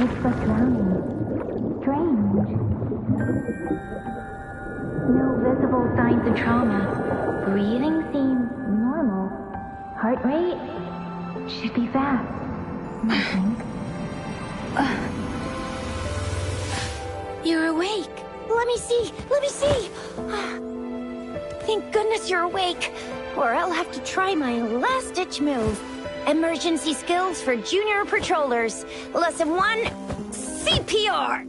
It's like drowning. Strange. No visible signs of trauma. Breathing seems normal. Heart rate should be fast. Nothing. You're awake. Let me see. Let me see. Thank goodness you're awake. Or I'll have to try my last-ditch move. Emergency skills for junior patrollers. Lesson 1, CPR.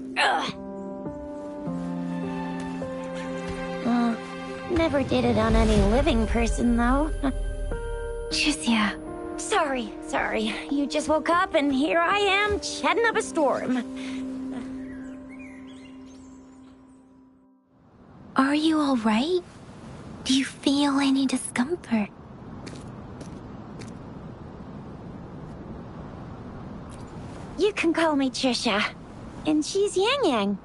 Never did it on any living person, though. Jusia. Sorry. You just woke up, and here I am, chatting up a storm. Are you all right? Do you feel any discomfort? You can call me Trisha. And she's Yang Yang.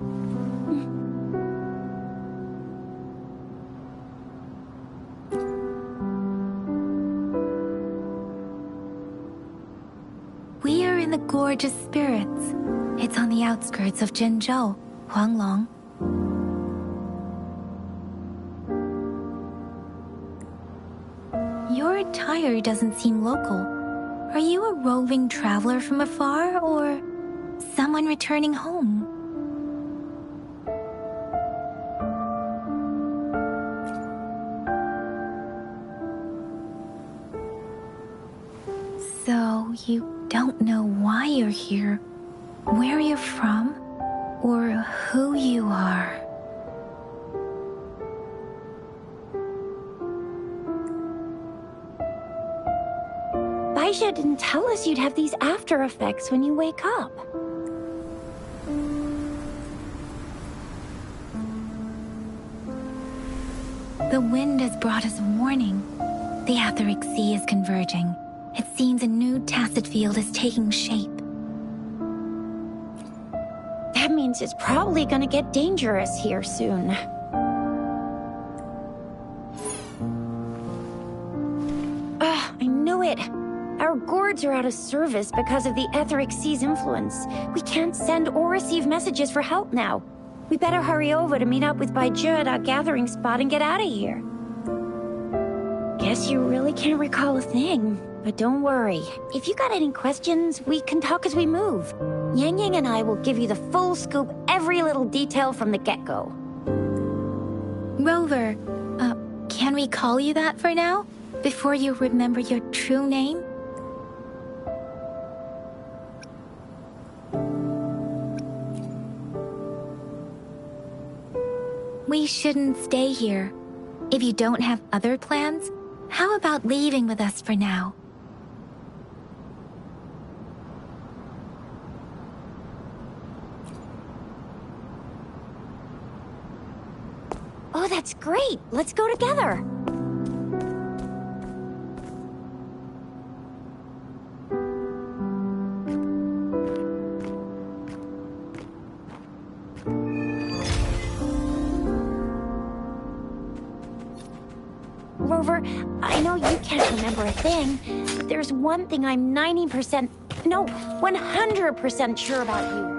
We are in the Gorgeous Spirits. It's on the outskirts of Zhenzhou, Huanglong. Your attire doesn't seem local. Are you a roving traveler from afar, or someone returning home? So, you don't know why you're here, where you're from, or who you are. Baisha didn't tell us you'd have these after effects when you wake up. The wind has brought us warning. The Etheric Sea is converging. It seems a new tacit field is taking shape. That means it's probably gonna get dangerous here soon. I knew it. Our gourds are out of service because of the Etheric Sea's influence. We can't send or receive messages for help now. We better hurry over to meet up with Baizhi at our gathering spot and get out of here. Guess you really can't recall a thing. But don't worry. If you got any questions, we can talk as we move. Yang Yang and I will give you the full scoop, every little detail from the get-go. Rover, can we call you that for now? Before you remember your true name? We shouldn't stay here. If you don't have other plans, how about leaving with us for now? Oh, that's great. Let's go together. Rover, I know you can't remember a thing, but there's one thing I'm 90%, no, 100% sure about you.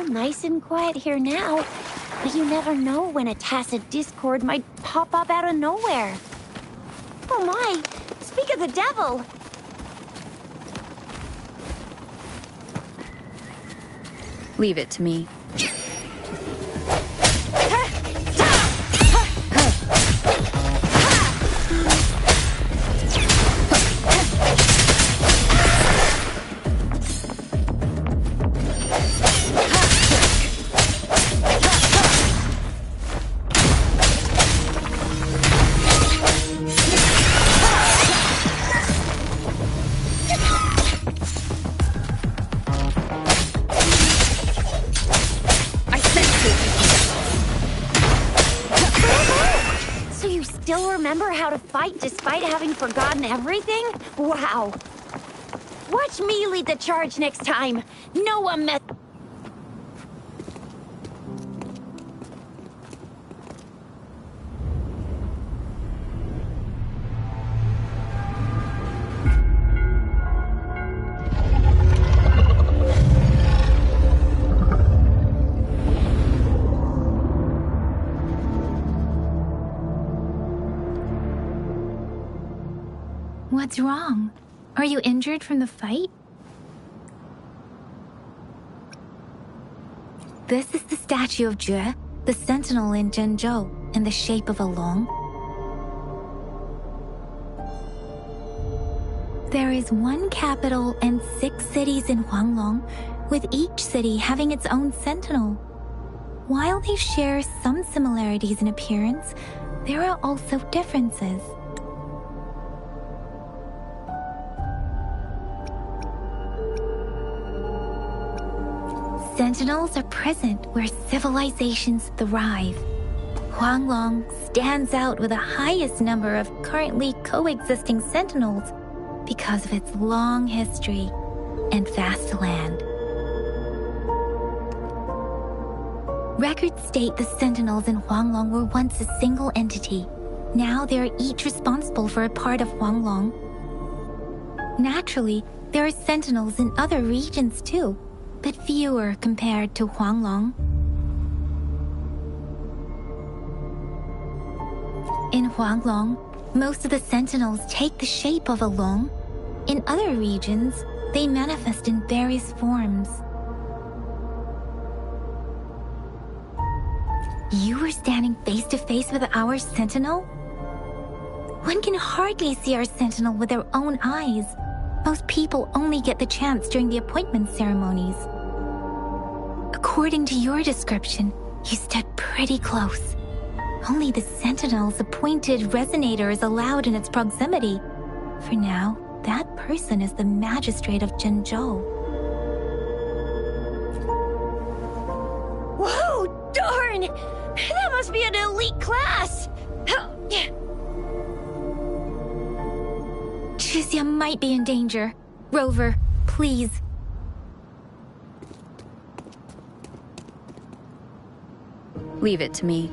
nice and quiet here now, but you never know when a tacit discord might pop up out of nowhere. Oh my! Speak of the devil! Leave it to me. Remember how to fight despite having forgotten everything? Wow. Watch me lead the charge next time. No one mess. What's wrong? Are you injured from the fight? This is the statue of Jue, the sentinel in Zhenzhou, in the shape of a long. There is one capital and 6 cities in Huanglong, with each city having its own sentinel. While they share some similarities in appearance, there are also differences. Sentinels are present where civilizations thrive. Huanglong stands out with the highest number of currently coexisting sentinels because of its long history and vast land. Records state the sentinels in Huanglong were once a single entity. Now they are each responsible for a part of Huanglong. Naturally, there are sentinels in other regions too, but fewer compared to Huanglong. In Huanglong, most of the sentinels take the shape of a long. In other regions, they manifest in various forms. You were standing face to face with our sentinel? One can hardly see our sentinel with their own eyes. Most people only get the chance during the appointment ceremonies. According to your description, you stood pretty close. Only the sentinel's appointed resonator is allowed in its proximity. For now, that person is the magistrate of Zhenzhou. Whoa, darn! That must be an elite class! Chixia might be in danger. Rover, please. Leave it to me.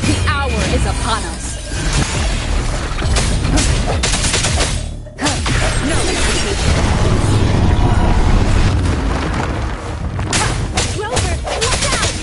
The hour is upon us. No hesitation. Rover, look out!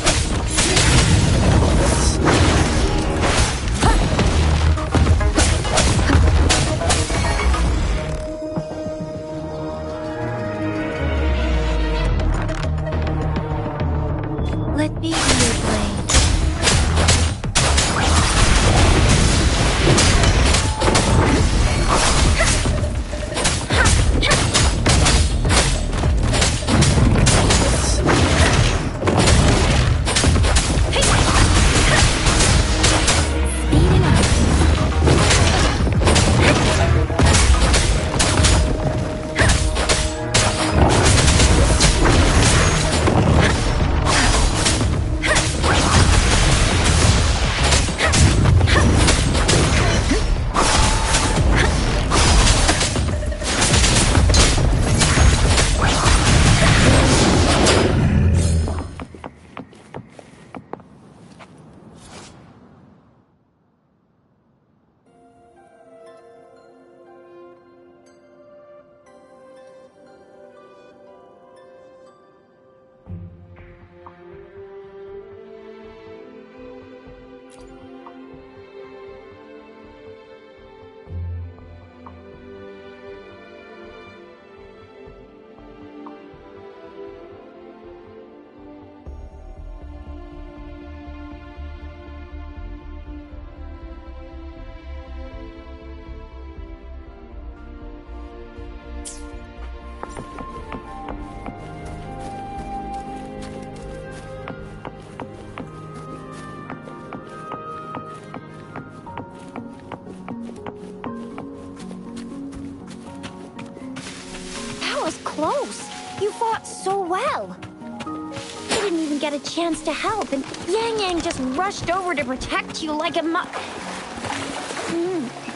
so well. I didn't even get a chance to help, and Yang Yang just rushed over to protect you like a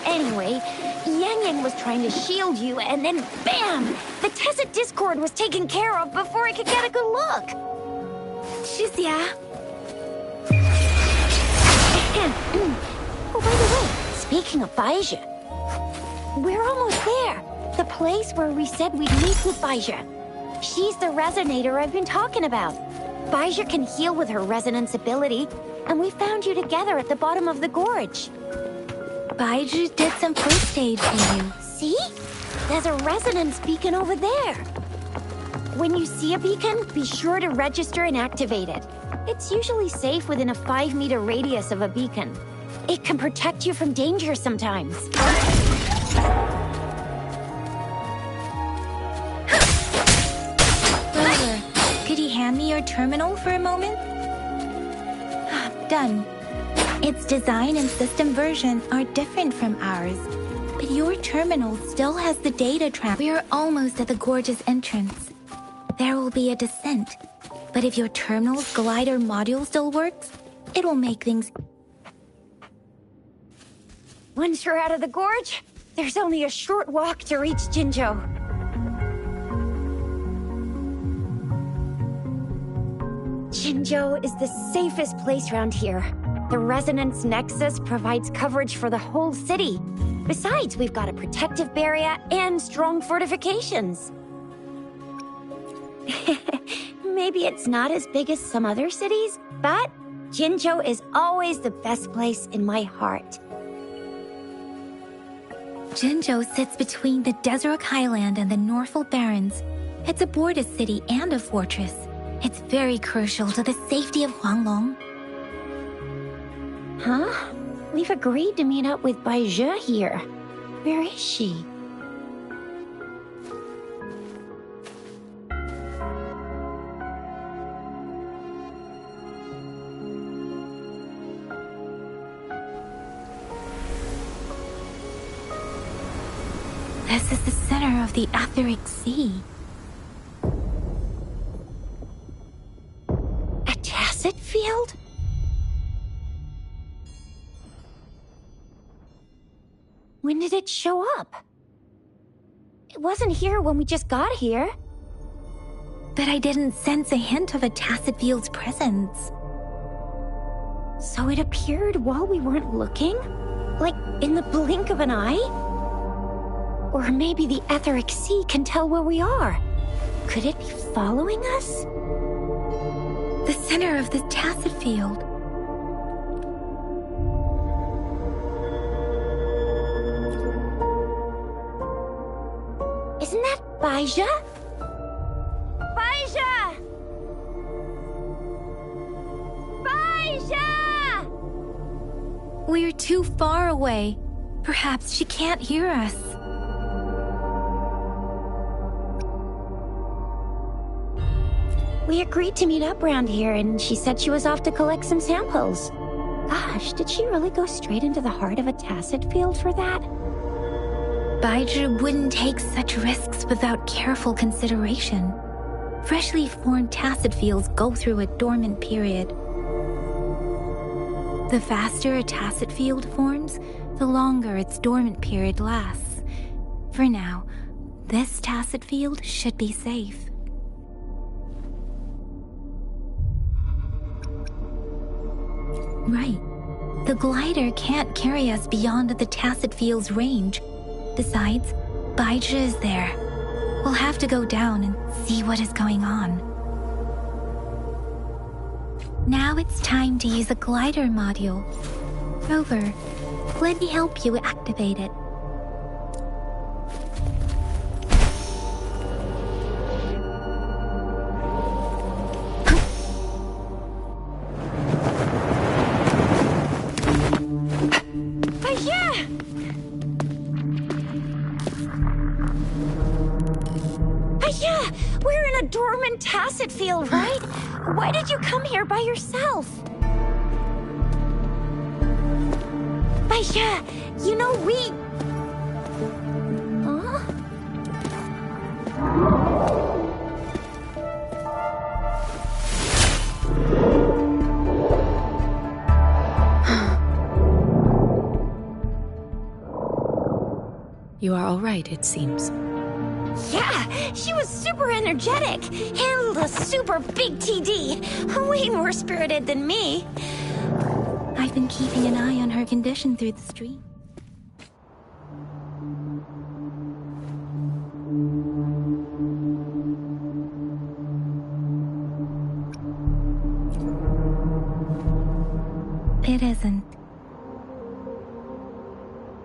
Anyway, Yang Yang was trying to shield you, and then BAM! The Tacet Discord was taken care of before I could get a good look. Shizia. Oh, by the way, speaking of Baizhi, we're almost there. The place where we said we'd meet with Baizhi. She's the resonator I've been talking about. Baizhi can heal with her resonance ability, and we found you together at the bottom of the gorge. Baizhi did some first aid for you. See? There's a resonance beacon over there. When you see a beacon, be sure to register and activate it. It's usually safe within a 5-meter radius of a beacon. It can protect you from danger sometimes. Rover, could you hand me your terminal for a moment? Done. Its design and system version are different from ours, but your terminal still has the data trap. We're almost at the gorge's entrance. There will be a descent, but if your terminal's glider module still works, it will make things... Once you're out of the gorge, there's only a short walk to reach Jinzhou. Jinzhou is the safest place around here. The Resonance Nexus provides coverage for the whole city. Besides, we've got a protective barrier and strong fortifications. Maybe it's not as big as some other cities, but Jinzhou is always the best place in my heart. Jinzhou sits between the Desert Highland and the Norfolk Barrens. It's a border city and a fortress. It's very crucial to the safety of Huanglong. Huh? We've agreed to meet up with Baizhi here. Where is she? This is the center of the Etheric Sea. A Tacet field? When did it show up? It wasn't here when we just got here. But I didn't sense a hint of a Tacet field's presence. So it appeared while we weren't looking? Like in the blink of an eye? Or maybe the Etheric Sea can tell where we are. Could it be following us? The center of the Tacet field. Isn't that Baizhi? Baizhi! Baizhi! We're too far away. Perhaps she can't hear us. We agreed to meet up around here, and she said she was off to collect some samples. Gosh, did she really go straight into the heart of a Tacet field for that? Baizhi wouldn't take such risks without careful consideration. Freshly formed Tacet fields go through a dormant period. The faster a Tacet field forms, the longer its dormant period lasts. For now, this Tacet field should be safe. Right. The glider can't carry us beyond the Tacet field's range. Besides, Baizhi is there. We'll have to go down and see what is going on. Now it's time to use a glider module. Rover, let me help you activate it. Tacet field, right? Why did you come here by yourself? Baizhi, you know we... Huh? You are all right, it seems. Yeah, she was super energetic. Handled a super big TD. Way more spirited than me. I've been keeping an eye on her condition through the stream. It isn't.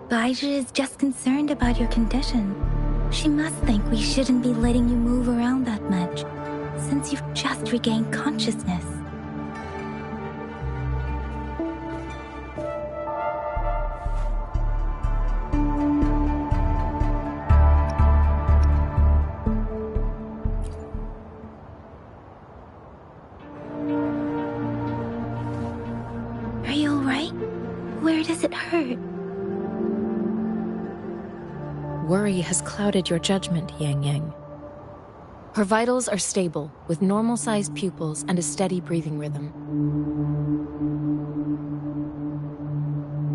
Baija is just concerned about your condition. She must think we shouldn't be letting you move around that much, since you've just regained consciousness. Are you alright? Where does it hurt? Worry has clouded your judgment, Yang Yang. Her vitals are stable, with normal-sized pupils and a steady breathing rhythm.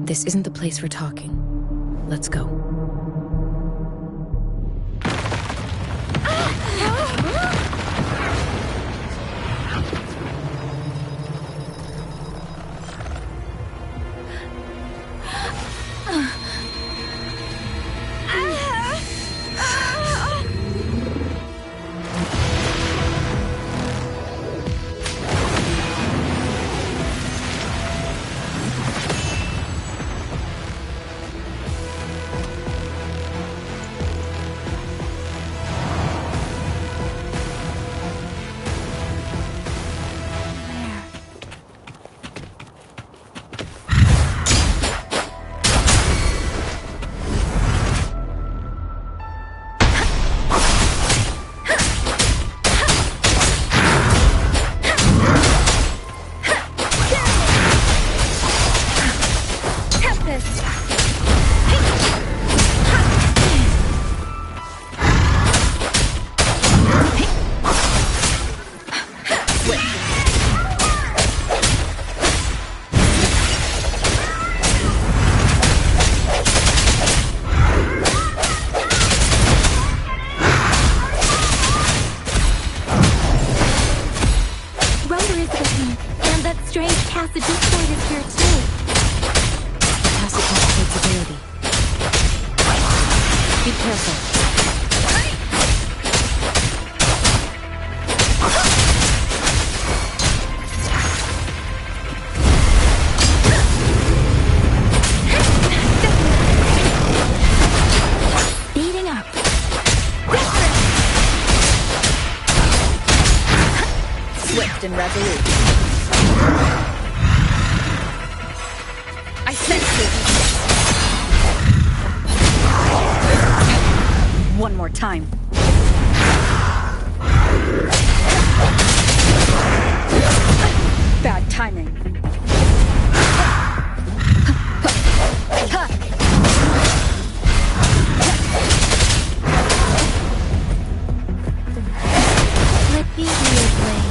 This isn't the place for talking. Let's go. Swift and resolute. I sense it. One more time. Bad timing. Let me be your blade.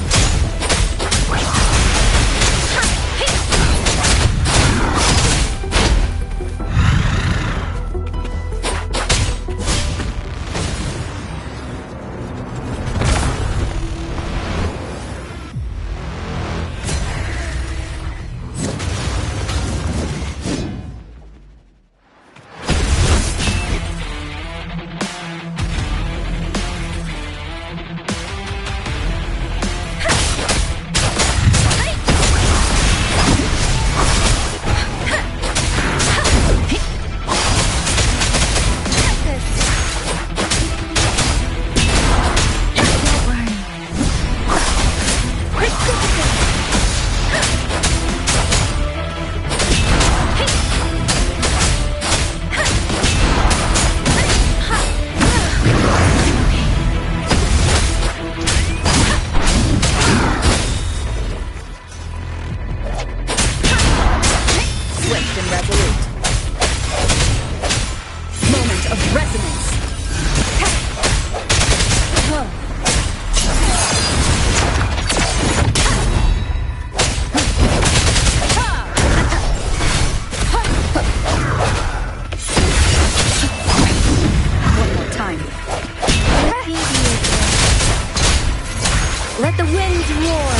Let the winds roar!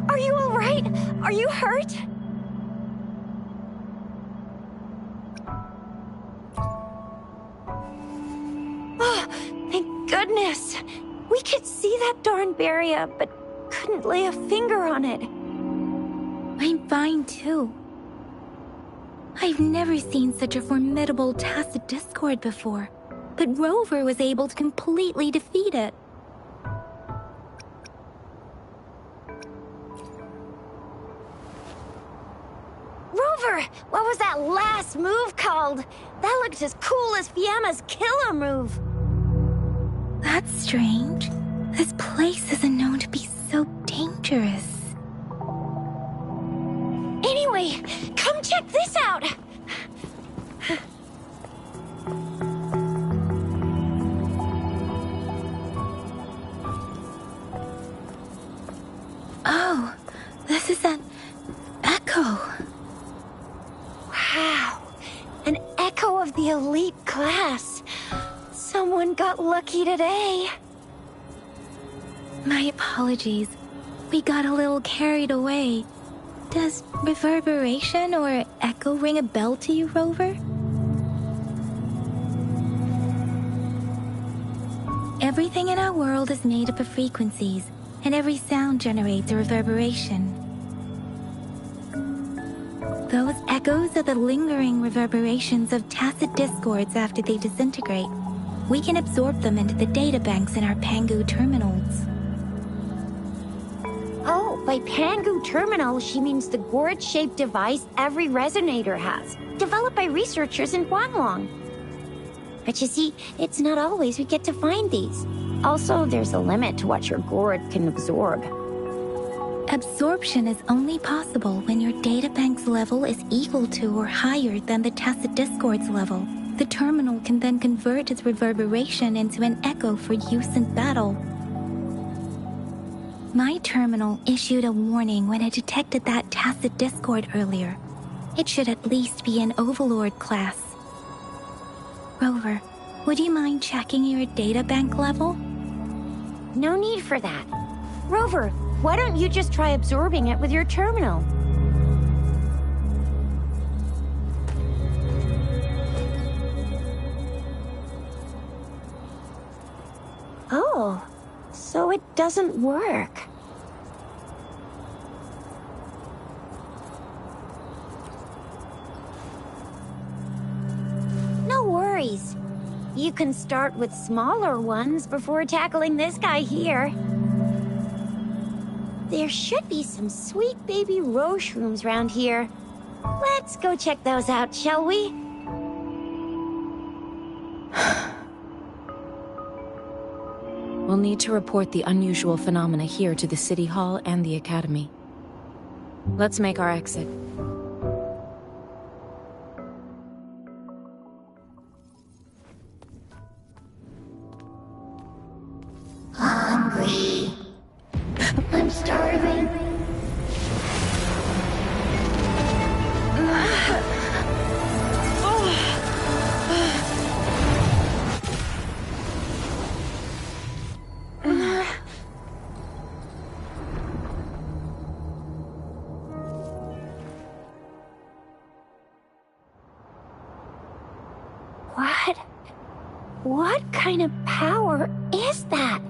Are you all right? Are you hurt? Oh, thank goodness. We could see that darn barrier, but couldn't lay a finger on it. I'm fine too. I've never seen such a formidable tacit discord before, but Rover was able to completely defeat it. Rover, what was that last move called? That looked as cool as Fiamma's killer move. That's strange. This place isn't known to be so dangerous. Anyway, come check this out. Oh, this is an echo. Wow, an echo of the elite class. Someone got lucky today. My apologies. We got a little carried away. Does reverberation or echo ring a bell to you, Rover? Everything in our world is made up of frequencies, and every sound generates a reverberation. Those echoes are the lingering reverberations of tacit discords after they disintegrate. We can absorb them into the databanks in our Pangu terminals. Oh, by Pangu terminal, she means the gourd-shaped device every resonator has, developed by researchers in Huanglong. But you see, it's not always we get to find these. Also, there's a limit to what your gourd can absorb. Absorption is only possible when your databank's level is equal to or higher than the tacit discord's level. The terminal can then convert its reverberation into an echo for use in battle. My terminal issued a warning when it detected that tacit discord earlier. It should at least be an Overlord class. Rover, would you mind checking your databank level? No need for that. Rover, why don't you just try absorbing it with your terminal? Oh, so it doesn't work. No worries. You can start with smaller ones before tackling this guy here. There should be some sweet baby Roche rooms around here. Let's go check those out, shall we? We'll need to report the unusual phenomena here to the City Hall and the Academy. Let's make our exit. Hungry. I'm starving. What kind of power is that?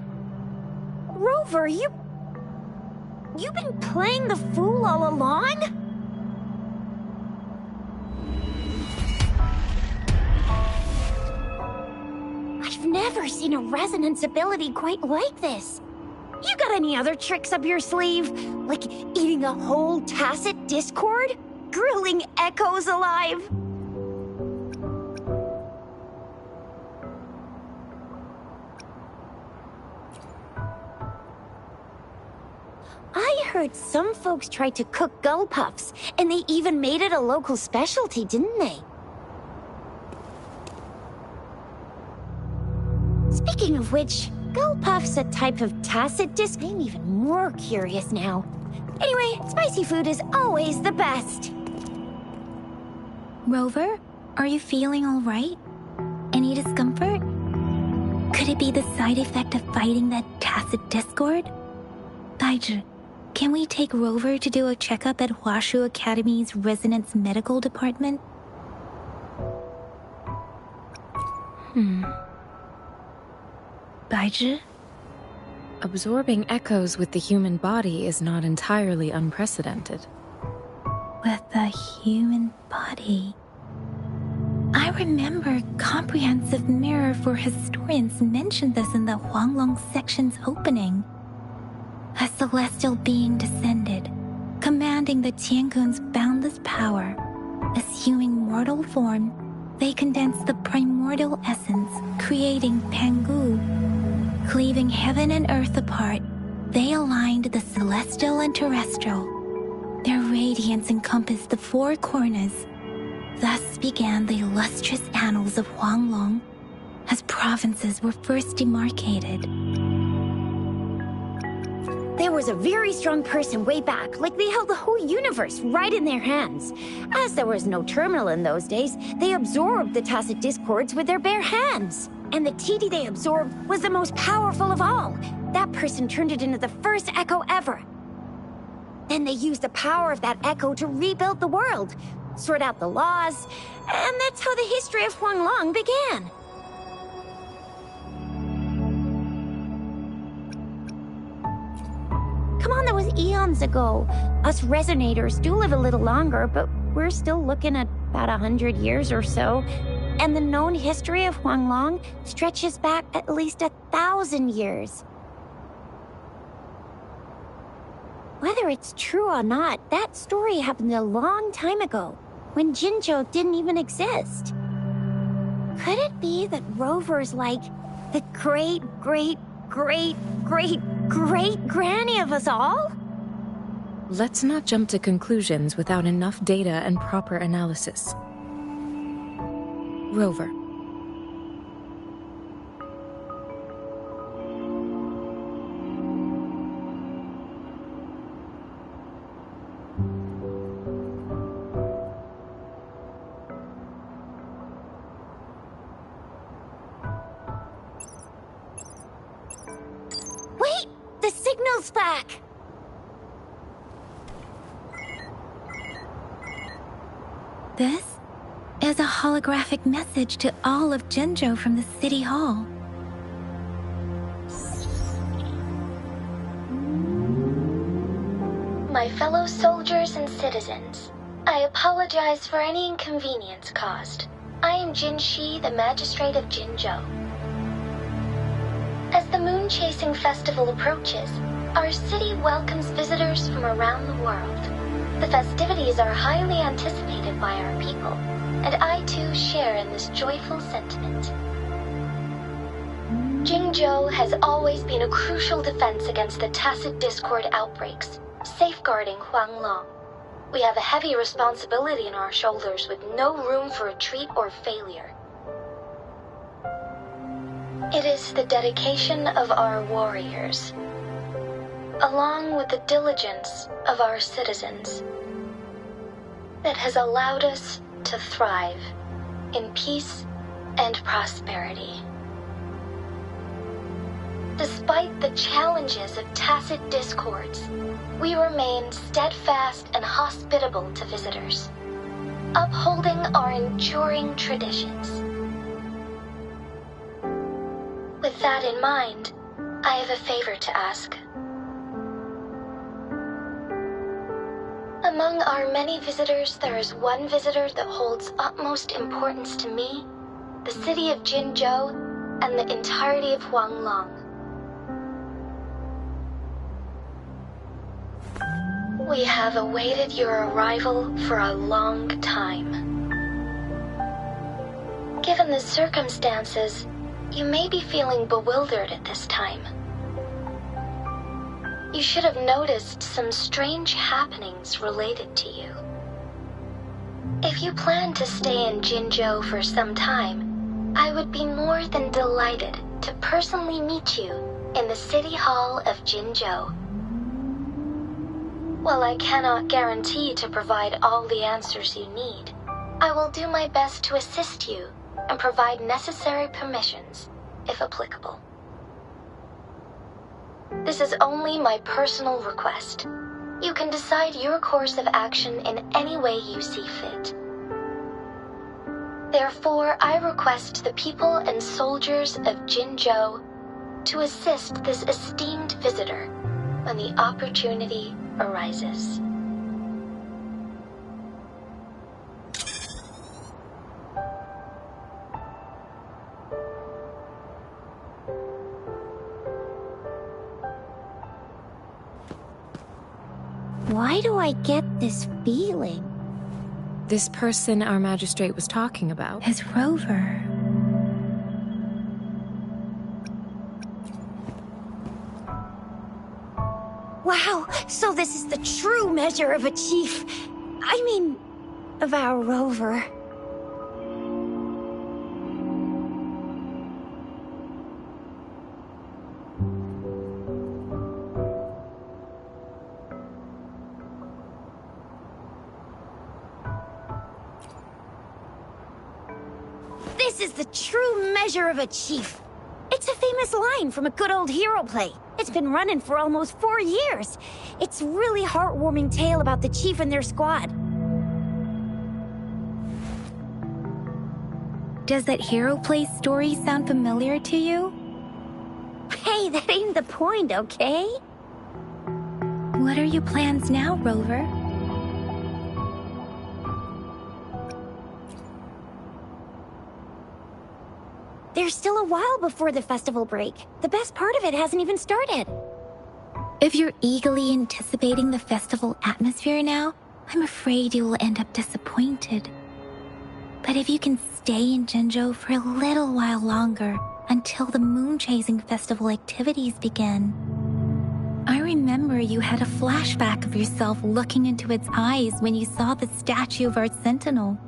Rover, you've been playing the fool all along? I've never seen a resonance ability quite like this. You got any other tricks up your sleeve? Like eating a whole tacit discord? Grilling echoes alive? I heard some folks tried to cook gull puffs, and they even made it a local specialty, didn't they? Speaking of which, Gulpuff's a type of tacit disc. I'm even more curious now. Anyway, spicy food is always the best. Rover, are you feeling all right? Any discomfort? Could it be the side effect of fighting that tacit discord? Baizhi, can we take Rover to do a checkup at Huashu Academy's Resonance Medical Department? Baizhi? Absorbing echoes with the human body is not entirely unprecedented. With the human body. I remember Comprehensive Mirror for Historians mentioned this in the Huanglong section's opening. A celestial being descended, commanding the Tiankun's boundless power. Assuming mortal form, they condensed the primordial essence, creating Pangu. Cleaving heaven and earth apart, they aligned the celestial and terrestrial. Their radiance encompassed the four corners. Thus began the illustrious annals of Huanglong, as provinces were first demarcated. There was a very strong person way back, like they held the whole universe right in their hands. As there was no terminal in those days, they absorbed the tacit discords with their bare hands. And the TD they absorbed was the most powerful of all. That person turned it into the first echo ever. Then they used the power of that echo to rebuild the world, sort out the laws, and that's how the history of Huanglong began. Come on, that was eons ago. Us resonators do live a little longer, but we're still looking at about 100 years or so. And the known history of Huanglong stretches back at least 1,000 years. Whether it's true or not, that story happened a long time ago, when Jinzhou didn't even exist. Could it be that Rover's like the great-great-great-great-great-granny of us all? Let's not jump to conclusions without enough data and proper analysis. Rover. Wait! The signal's back! This is a holographic message to all of Jinzhou from the City Hall. My fellow soldiers and citizens, I apologize for any inconvenience caused. I am Jin Shi, the Magistrate of Jinzhou. As the Moon-Chasing Festival approaches, our city welcomes visitors from around the world. The festivities are highly anticipated by our people, and I too share in this joyful sentiment. Jinzhou has always been a crucial defense against the tacit discord outbreaks, safeguarding Huanglong. We have a heavy responsibility on our shoulders with no room for retreat or failure. It is the dedication of our warriors, along with the diligence of our citizens, that has allowed us to thrive in peace and prosperity. Despite the challenges of tacit discords, we remain steadfast and hospitable to visitors, upholding our enduring traditions. With that in mind, I have a favor to ask. Among our many visitors, there is one visitor that holds utmost importance to me, the city of Jinzhou, and the entirety of Huanglong. We have awaited your arrival for a long time. Given the circumstances, you may be feeling bewildered at this time. You should have noticed some strange happenings related to you. If you plan to stay in Jinzhou for some time, I would be more than delighted to personally meet you in the City Hall of Jinzhou. While I cannot guarantee to provide all the answers you need, I will do my best to assist you and provide necessary permissions, if applicable. This is only my personal request. You can decide your course of action in any way you see fit. Therefore, I request the people and soldiers of Jinzhou to assist this esteemed visitor when the opportunity arises. Why do I get this feeling? This person our magistrate was talking about. His rover. Wow, so this is the true measure of a chief. I mean, of our rover. This is the true measure of a chief. It's a famous line from a good old hero play. It's been running for almost 4 years. It's a really heartwarming tale about the chief and their squad. Does that hero play story sound familiar to you? Hey, that ain't the point, okay? What are your plans now, Rover? There's still a while before the festival break. The best part of it hasn't even started. If you're eagerly anticipating the festival atmosphere now, I'm afraid you will end up disappointed. But if you can stay in Jinzhou for a little while longer, until the moon-chasing festival activities begin. I remember you had a flashback of yourself looking into its eyes when you saw the statue of our sentinel.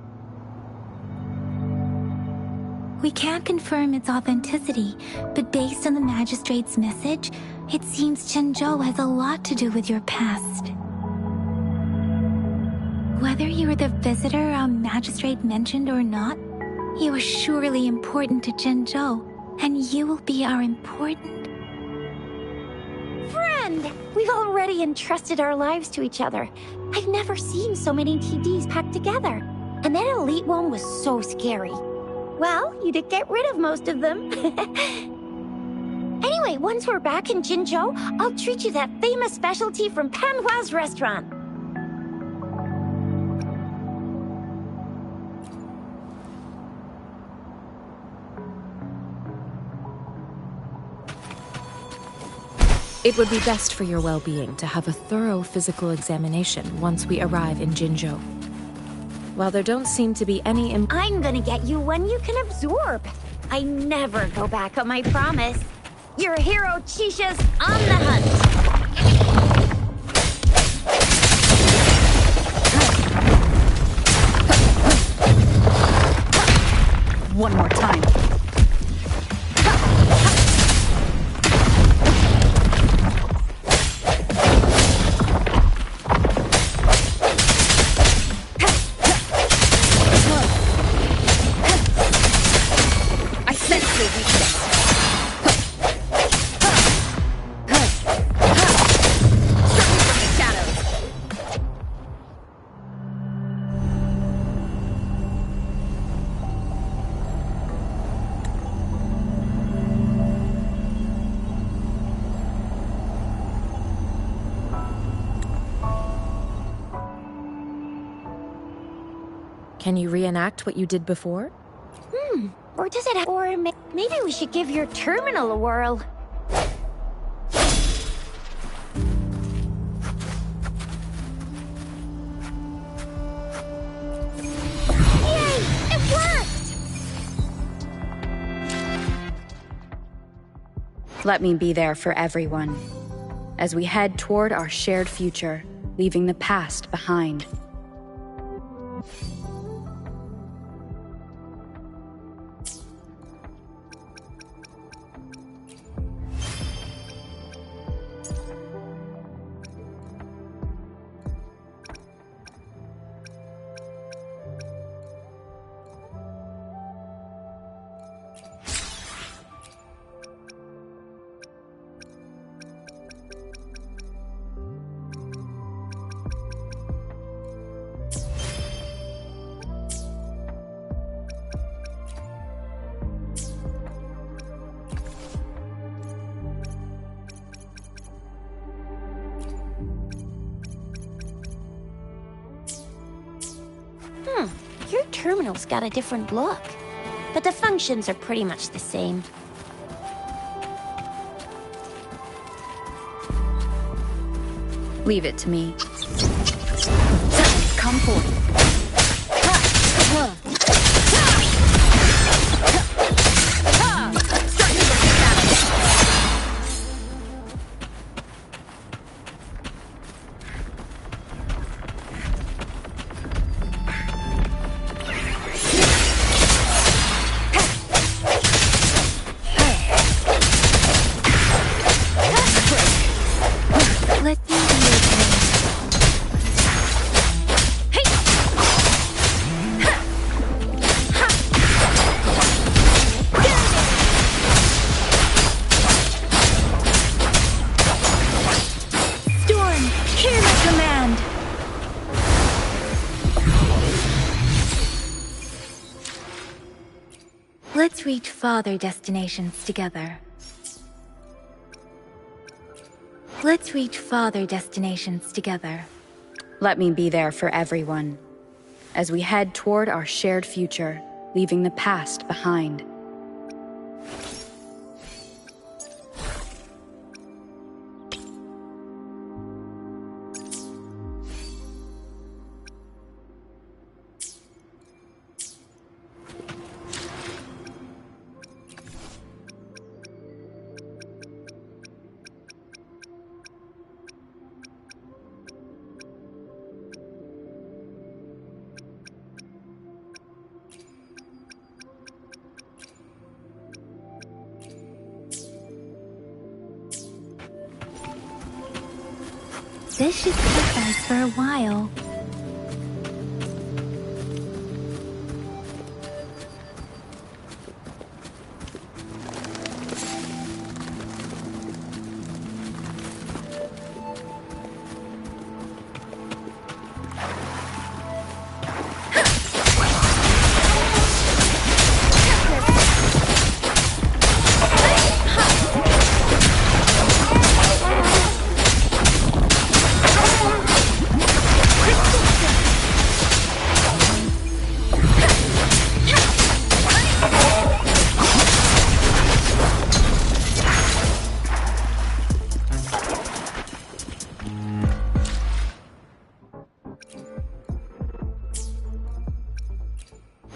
We can't confirm its authenticity, but based on the magistrate's message, it seems Jinzhou has a lot to do with your past. Whether you were the visitor our magistrate mentioned or not, you are surely important to Jinzhou, and you will be our important friend! We've already entrusted our lives to each other. I've never seen so many TDs packed together. And that elite one was so scary. Well, you did get rid of most of them. Anyway, once we're back in Jinzhou, I'll treat you that famous specialty from Panhua's restaurant. It would be best for your well-being to have a thorough physical examination once we arrive in Jinzhou. While there don't seem to be any I'm gonna get you one you can absorb. I never go back on my promise. Your hero Chisha's on the hunt. One more time. Can you reenact what you did before? Or does it... Or maybe we should give your terminal a whirl. Yay! It worked! Let me be there for everyone, as we head toward our shared future, leaving the past behind. terminal's got a different look. But the functions are pretty much the same. Leave it to me. Come forth. Let's reach farther destinations together. Let's reach farther destinations together. Let me be there for everyone, as we head toward our shared future, leaving the past behind. This should suffice for a while.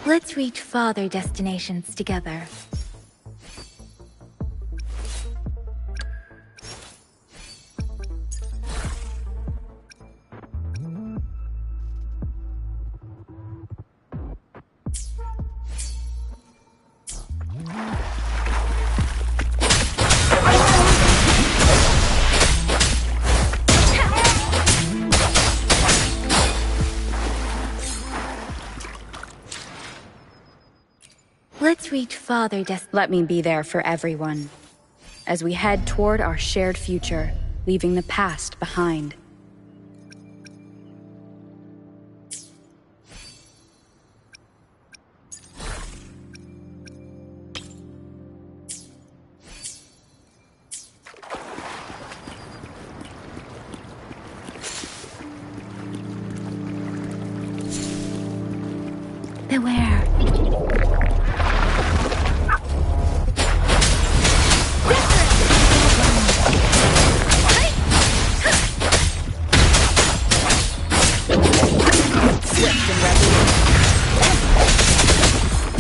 Let's reach farther destinations together. Let's reach farther Let me be there for everyone, as we head toward our shared future, leaving the past behind. Beware.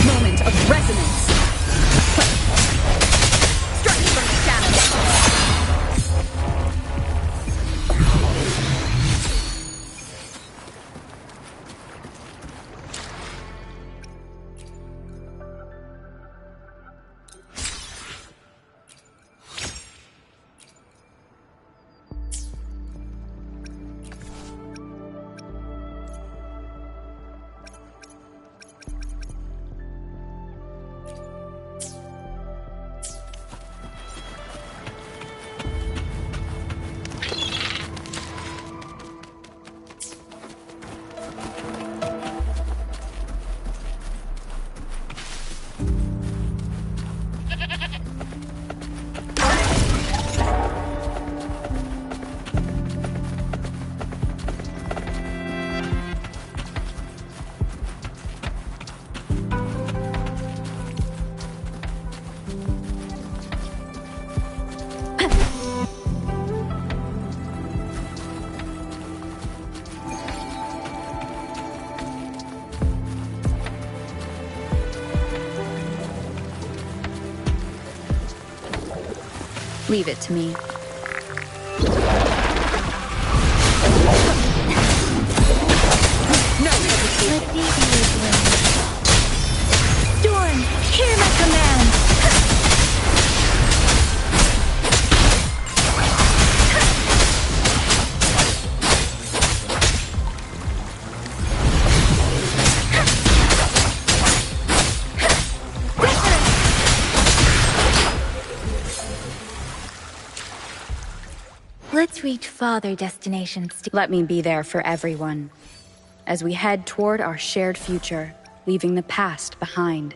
Moment of resonance. Striking from the shadows. Leave it to me. No hesitation. Let me be your blade. Storm, hear my command! Let's reach farther destinations. Let me be there for everyone, as we head toward our shared future, leaving the past behind.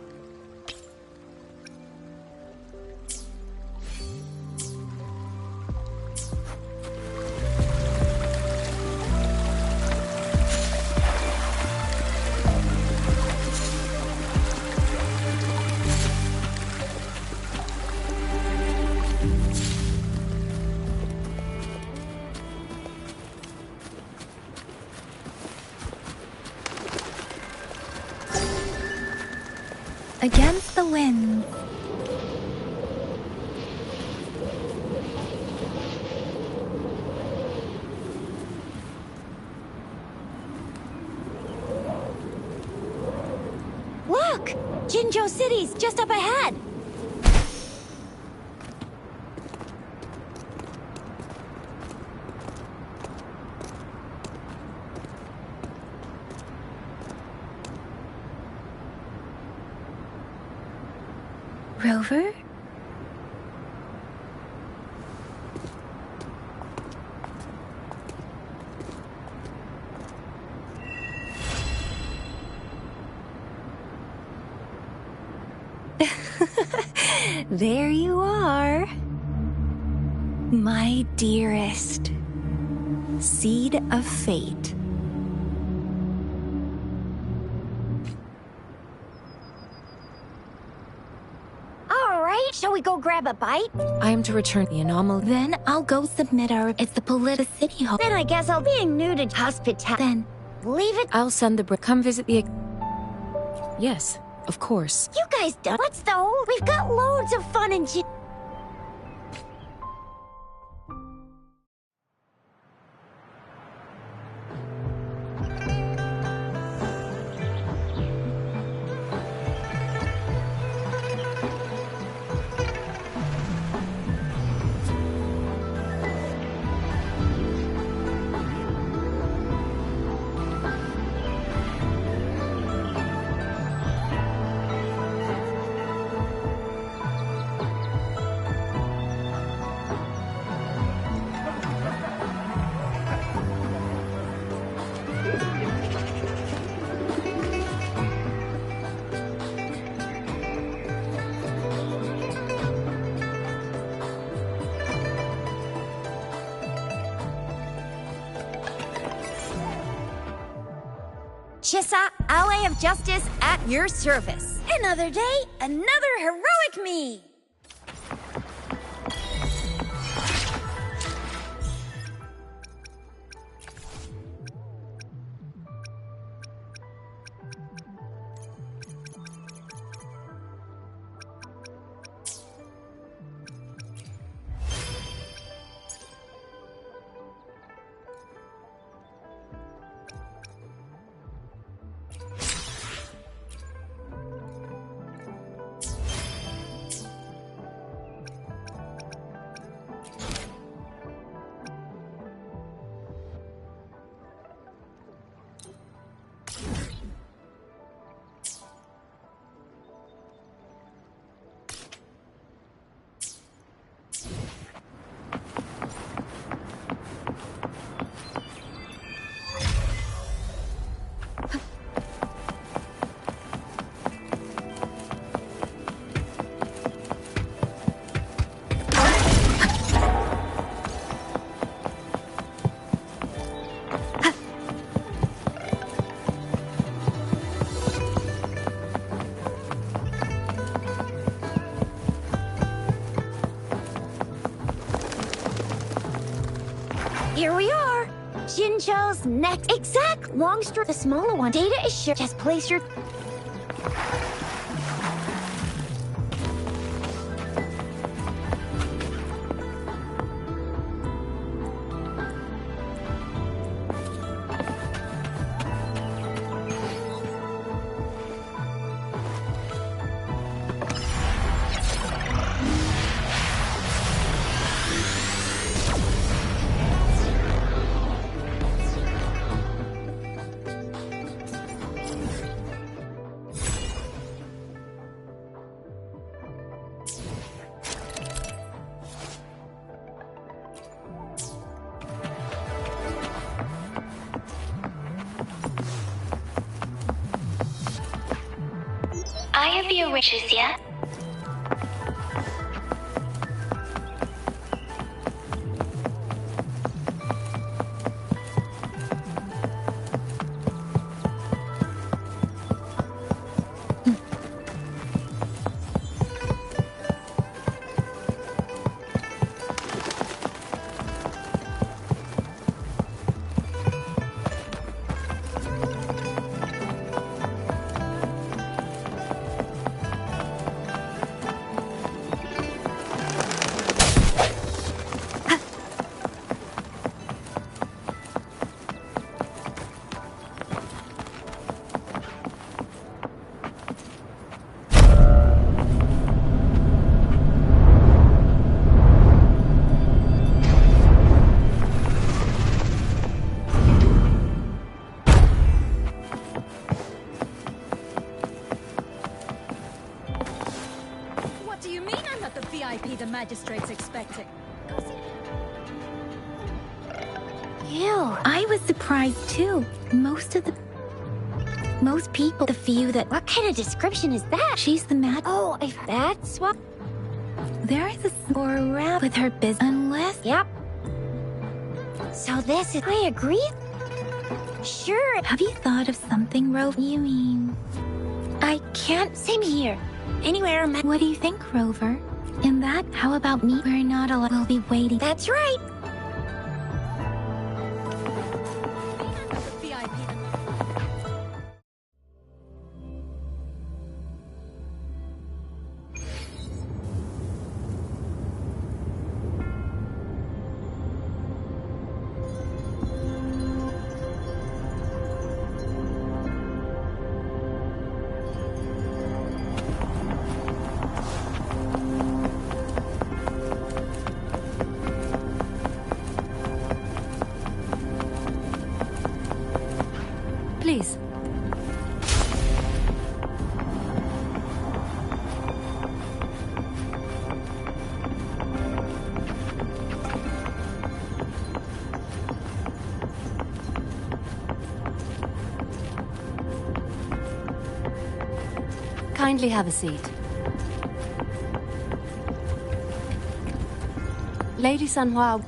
Against the wind. Look! Jinzhou City's just up ahead! Rover? There you are. My dearest. Seed of fate. Alright, shall we go grab a bite? I am to return the anomaly. Then I'll go submit our... It's the Polita City Hall. Then I guess I'll being new to hospitality. Then Leave it. I'll send the come visit the... Yes, of course. You guys done. What's the whole? We've got loads of fun in Chissa, Ally of Justice at your service. Another day, another heroic me. Here we are. Jinzhou's next exact long strip. The smaller one. Data is shared. Just place your... any of your wishes yet? What do you mean I'm not the VIP the magistrate's expecting? Ew. I was surprised too. Most people, the few that... What kind of description is that? She's the mad... Oh, if that's what... There is a sore rap with her business unless... Yep. So this is... I agree. Sure. Have you thought of something, Rover? You mean... I can't... Same here. Anywhere, What do you think, Rover? In that, how about me? We're not allowed... We'll be waiting. That's right. The VIP. Please. Kindly have a seat. Lady Sanhua.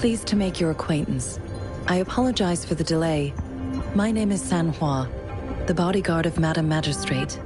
Pleased to make your acquaintance. I apologize for the delay. My name is Sanhua, the bodyguard of Madam Magistrate.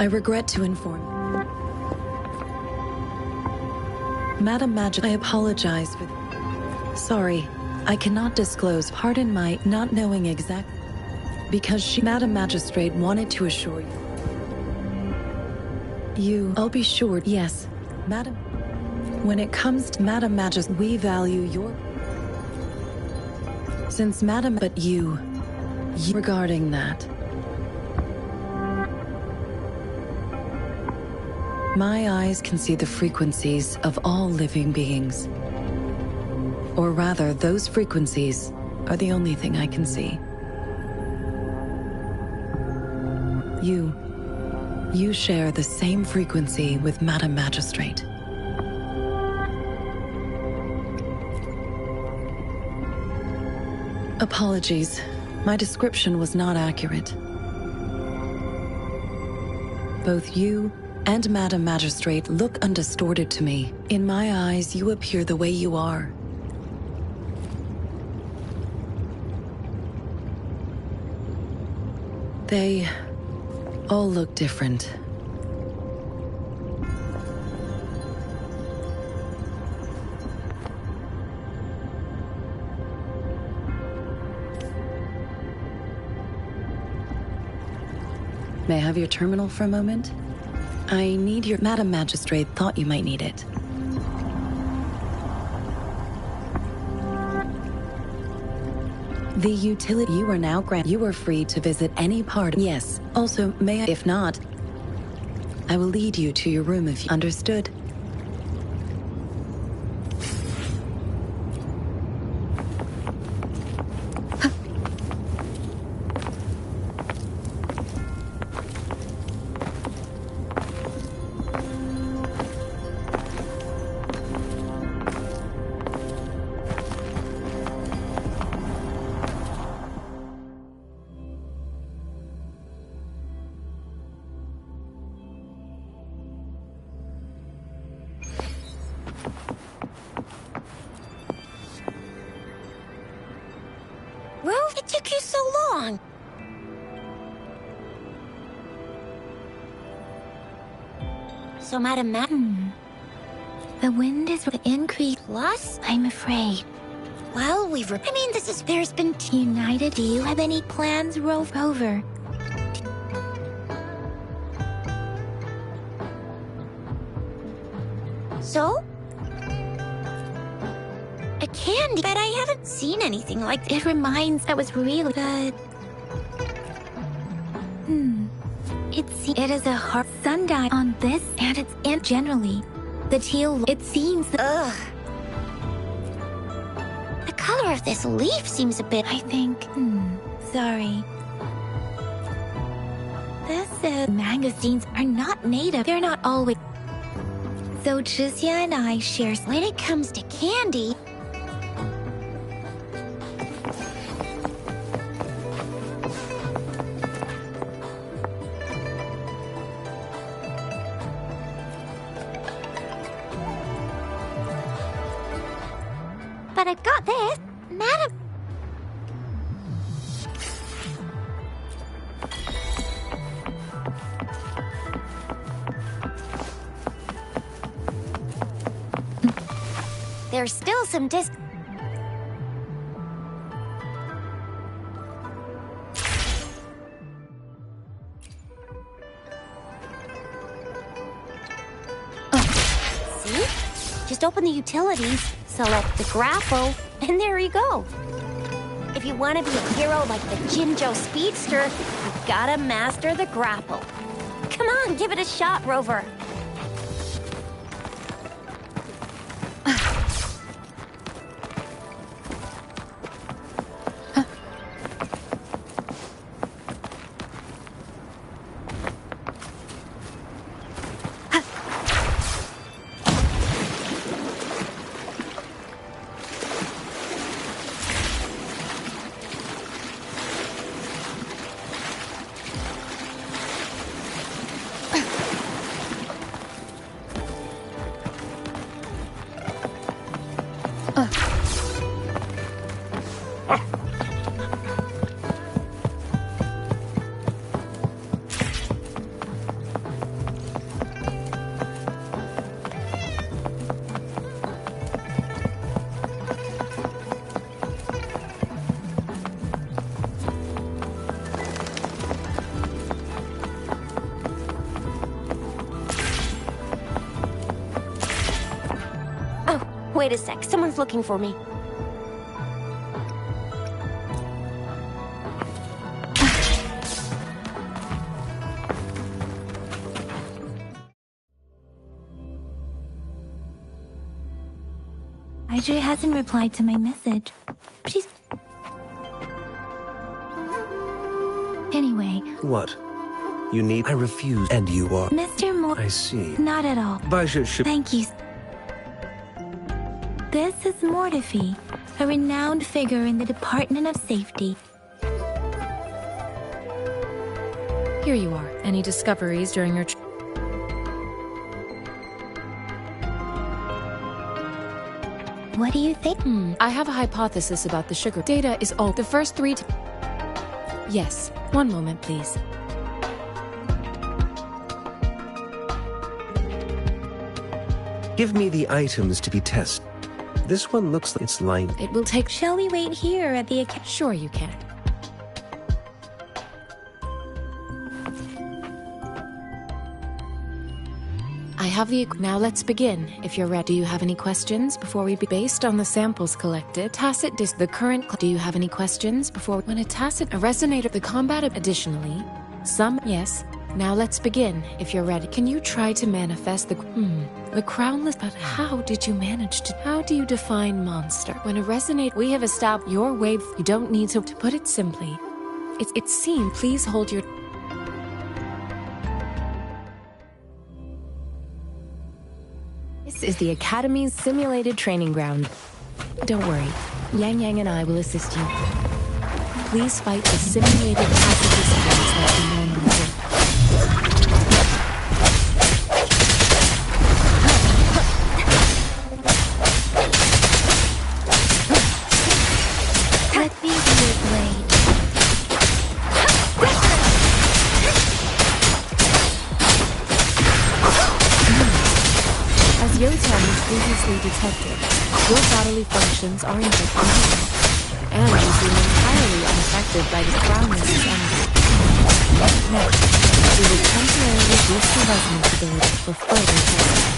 I regret to inform. Madam I apologize for... Sorry, I cannot disclose. Pardon my not knowing exact... Because Madam Magistrate wanted to assure you... I'll be sure, yes, Madam. When it comes to Madam Magistrate, we value your... Since Madam... But you... Regarding that... My eyes can see the frequencies of all living beings. Or rather, those frequencies are the only thing I can see. You share the same frequency with Madam Magistrate. Apologies, my description was not accurate. Both you and Madam Magistrate look undistorted to me. In my eyes, you appear the way you are. They all look different. May I have your terminal for a moment? I need your... Madam Magistrate thought you might need it. The utility you are now granted. You are free to visit any part. Yes. Also, may I... If not, I will lead you to your room if you... Understood. It took you so long. So, Madam The wind is increased. Plus? I'm afraid. Well, there's been... United, do you have any plans, Rover? So? A candy, but I haven't seen anything like that. It reminds... I was really... But... It is a hard sundial on this, and it's in generally. The teal... It seems... Ugh. The color of this leaf seems a bit... I think... Sorry. This, magazines are not native. They're not always... So Jizya and I share... When it comes to candy... But I've got this, Madam... There's still some See? Just open the utilities, select the grapple, and there you go. If you want to be a hero like the Jinjo Speedster, you've gotta master the grapple. Come on, give it a shot, Rover. Wait a sec, someone's looking for me. Audrey hasn't replied to my message. She's... Anyway. What? You need... I refuse, and you are... Mr. Moore... I see. Not at all. Thank you. This is Mortifi, a renowned figure in the Department of Safety. Here you are. Any discoveries during your... What do you think? I have a hypothesis about the sugar. Data is all... The first three... Yes. One moment, please. Give me the items to be tested. This one looks like it's lined. It will take... Shall we wait here at the... Sure you can. I have the... Now let's begin, if you're ready. Do you have any questions before we... Based on the samples collected, tacit dis... The current... Do you have any questions before... When a tacit... A resonator... The combat... Additionally, some... Yes. Now let's begin, if you're ready. Can you try to manifest the... The crownless... But how did you manage to... How do you define monster? When a resonate... We have established your wave... You don't need to... To put it simply... It seems... Please hold your... This is the Academy's simulated training ground. Don't worry. Yang Yang and I will assist you. Please fight the simulated pacifist that you normally do. Let me be your blade. As Yotan was previously detected, your bodily functions are intact and you seem entirely unaffected by the crownless's energy. Next, we will temporarily boost the resonance ability for further testing.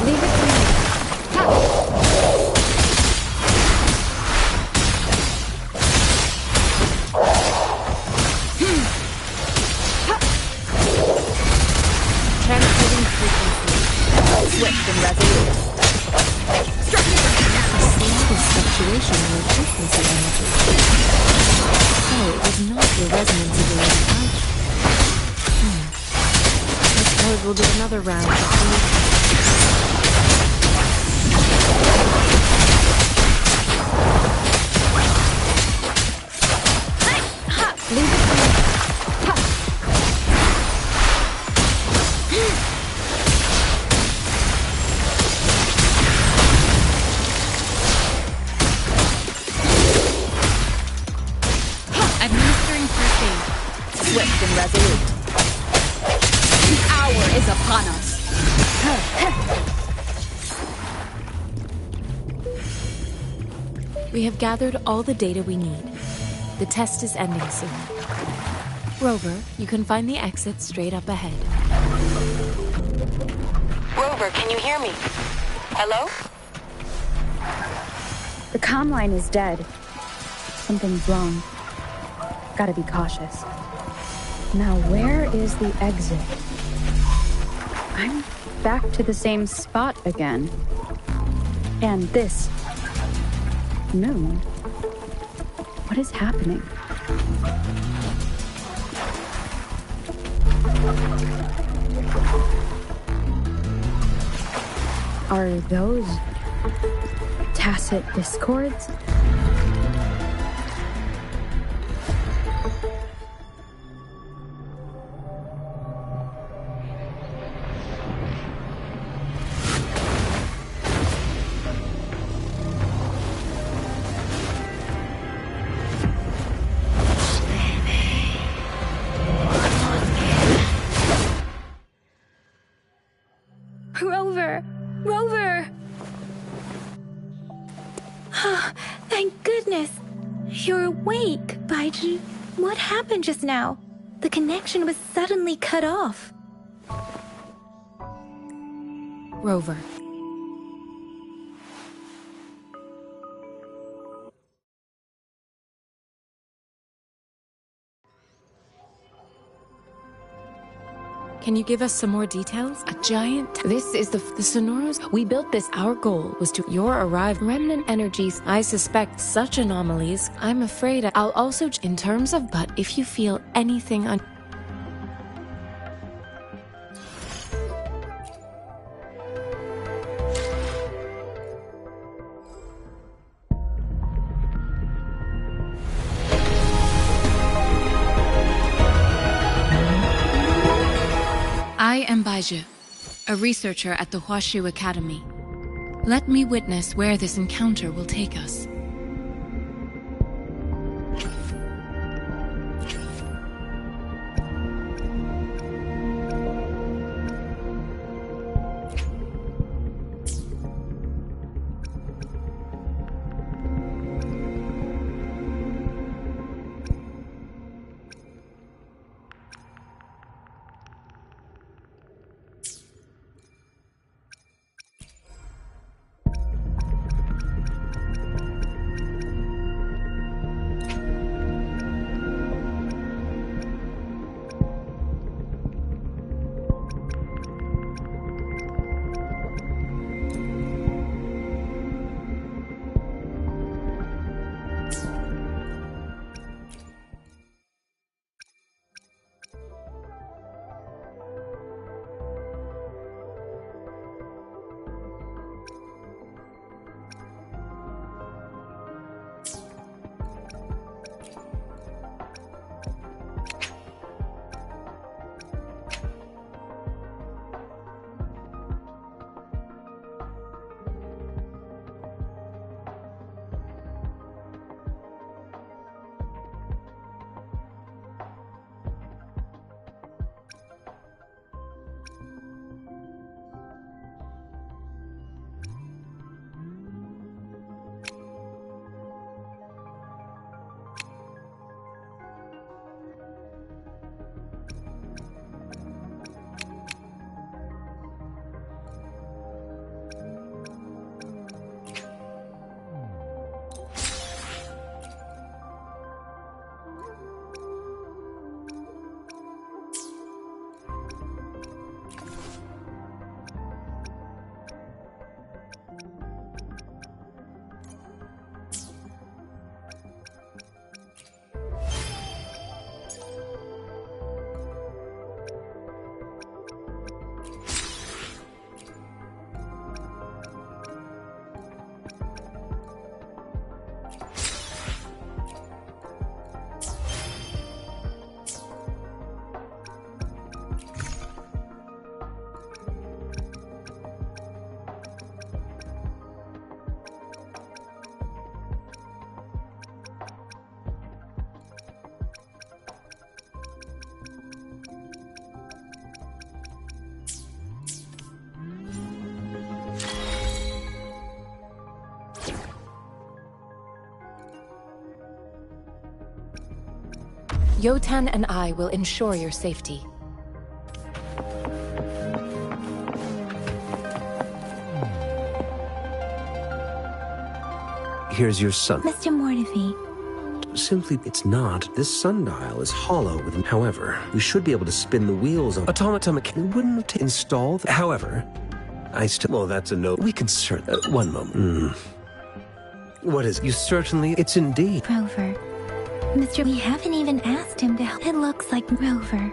Leave it to me. Transmitting frequency. Swift and resolute. The slightest fluctuation in your frequency energy. Oh, it was not your resonance ability touch. I suppose we'll do another round. Leave it to me. Administering first aid. Swift and resolute. The hour is upon us. We have gathered all the data we need. The test is ending soon. Rover, you can find the exit straight up ahead. Rover, can you hear me? Hello? The comm line is dead. Something's wrong. Gotta be cautious. Now, where is the exit? I'm back to the same spot again. And this moon. What is happening? Are those tacit discords? Rover! Rover! Thank goodness! You're awake, Baiji. What happened just now? The connection was suddenly cut off. Rover. Can you give us some more details? A giant... This is the Sonoros. We built this. Our goal was to... Your arrive. Remnant energies. I suspect such anomalies. I'm afraid I'll also... In terms of... But if you feel anything on... I am Baiju, a researcher at the Huashu Academy. Let me witness where this encounter will take us. Yotan and I will ensure your safety. Here's your sun. Mr. Mortefi. Simply, it's not. This sundial is hollow within. However, we should be able to spin the wheels on automata mechanic. Wouldn't install. However, I still. Well, that's a no. We can one moment. What is? You certainly. It's indeed. Rover. Mr. We haven't even asked him to help. It looks like Rover.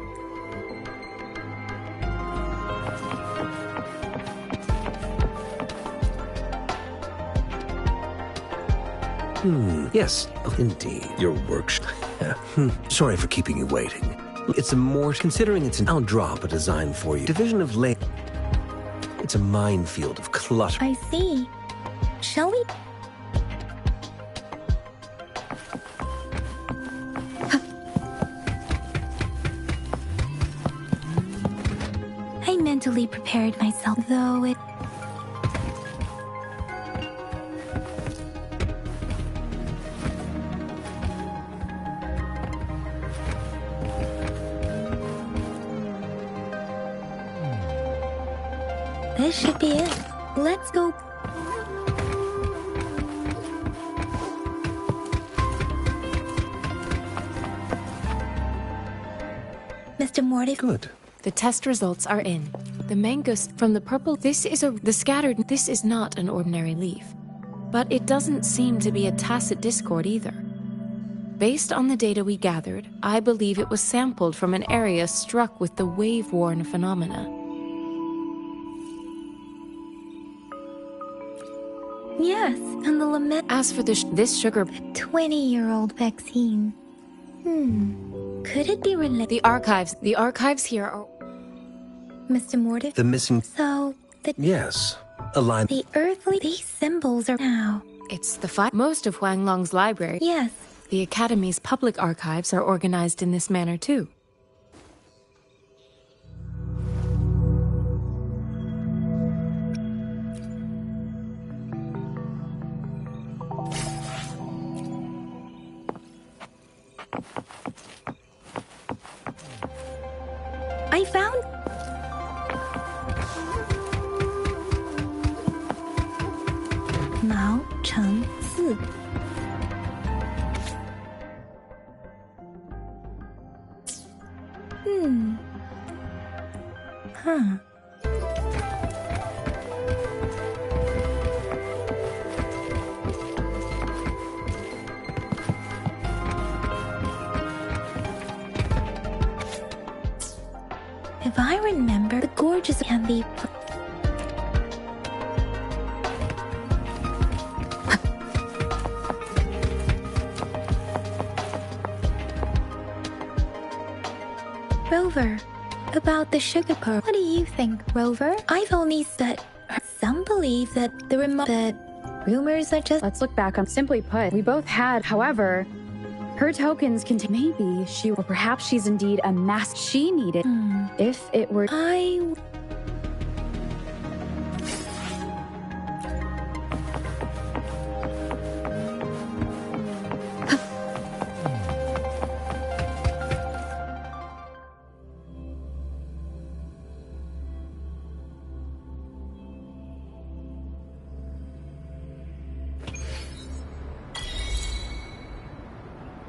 Yes, indeed. Your work. Sorry for keeping you waiting. It's a more. Considering it's an. I'll drop a design for you. Division of Lake. It's a minefield of clutter. I see. Shall we? I mentally prepared myself, though it... This should be it. Let's go. Mr. Morty. Good. The test results are in. The mangoes from the purple, this is not an ordinary leaf. But it doesn't seem to be a tacit discord either. Based on the data we gathered, I believe it was sampled from an area struck with the wave-worn phenomena. Yes, and the lament. As for this sugar... 20-year-old vaccine. Could it be related? The archives here are... Mr. Morty? The missing... So, Yes. A line... The earthly... These symbols are now... It's the most of Huanglong's library. Yes. The Academy's public archives are organized in this manner too. I found... Mao Cheng Si. Huh. If I remember, the gorgeous can be... Rover, about the sugar pearl. What do you think, Rover? I've only said... Some believe that rumors are just... Let's look back on... Simply put, we both had, however... Her tokens contain... Maybe she... Or perhaps she's indeed a mask she needed. If it were...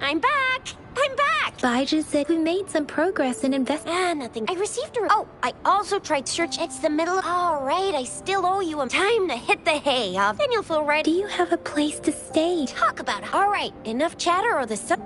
I'm back! I'm back! Baiju said we made some progress in Nothing. I received a... Oh, I also tried search. It's the middle of... All right, I still owe you a... Time to hit the hay. Then you'll feel right... Do you have a place to stay? Talk about it. All right, enough chatter or the sun...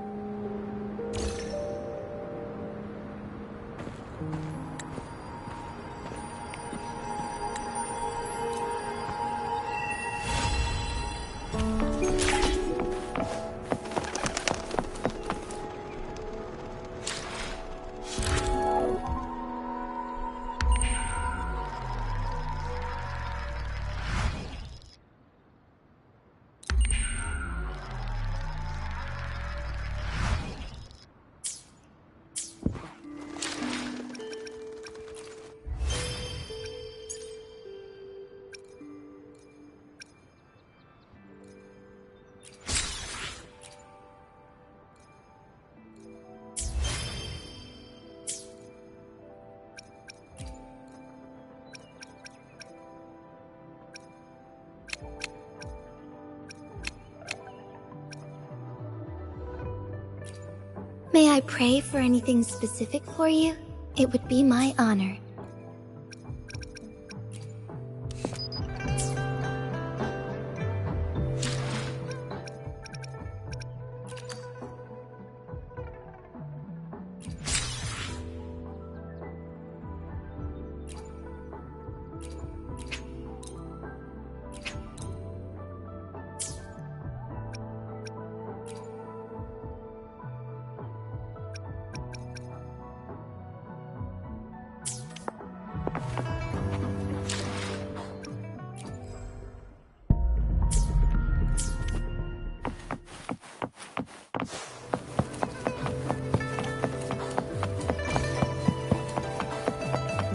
May I pray for anything specific for you? It would be my honor.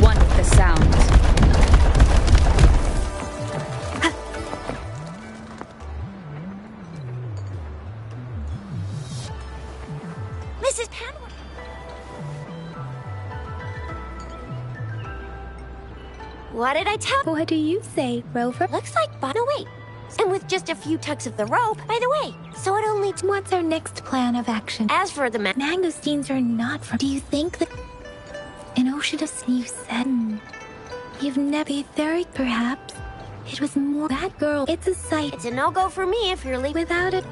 One with the sound. Mrs. Panwa... What did I tell? What do you say, Rover? Looks like no wait. And with just a few tugs of the rope, by the way. So it only What's our next plan of action? As for the Mangosteens are not from. Do you think that an ocean of you said you've never theory? Perhaps it was more that girl. It's a sight. It's a no-go for me if you're leaving Without it.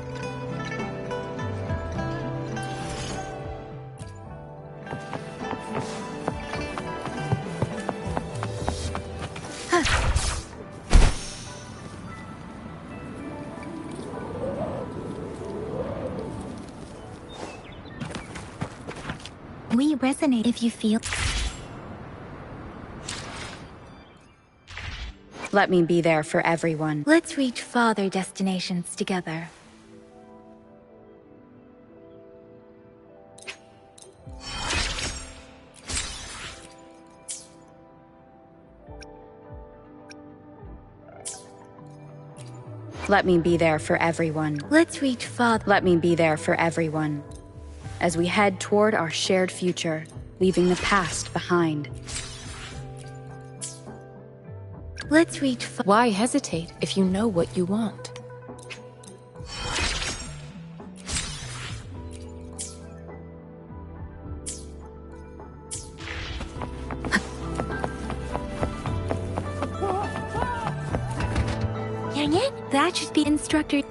We resonate if you feel. Let me be there for everyone. Let's reach farther destinations together. Let me be there for everyone. Let's reach farther. Let me be there for everyone. As we head toward our shared future, leaving the past behind. Let's reach Why hesitate if you know what you want? Dang it! That should be instructor.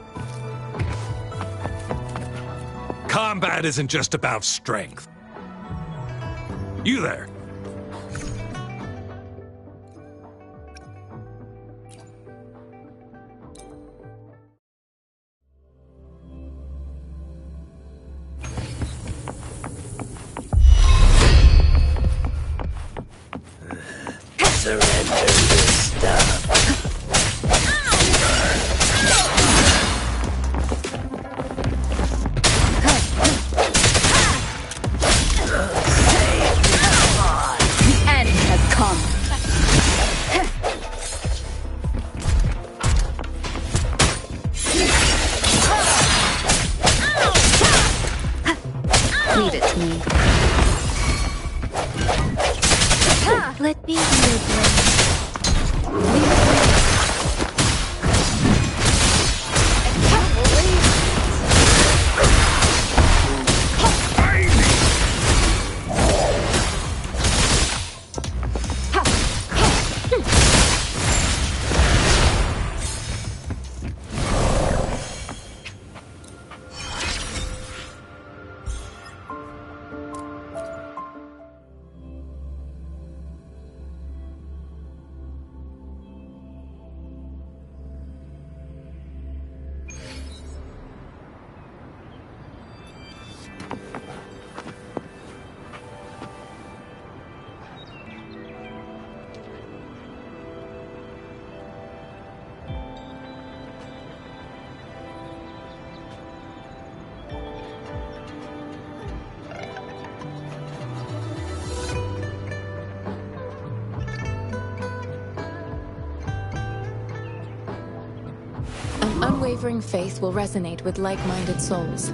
Combat isn't just about strength. You there. Surrender this stuff. Leave it to me. Let me be your blade. An unwavering faith will resonate with like-minded souls.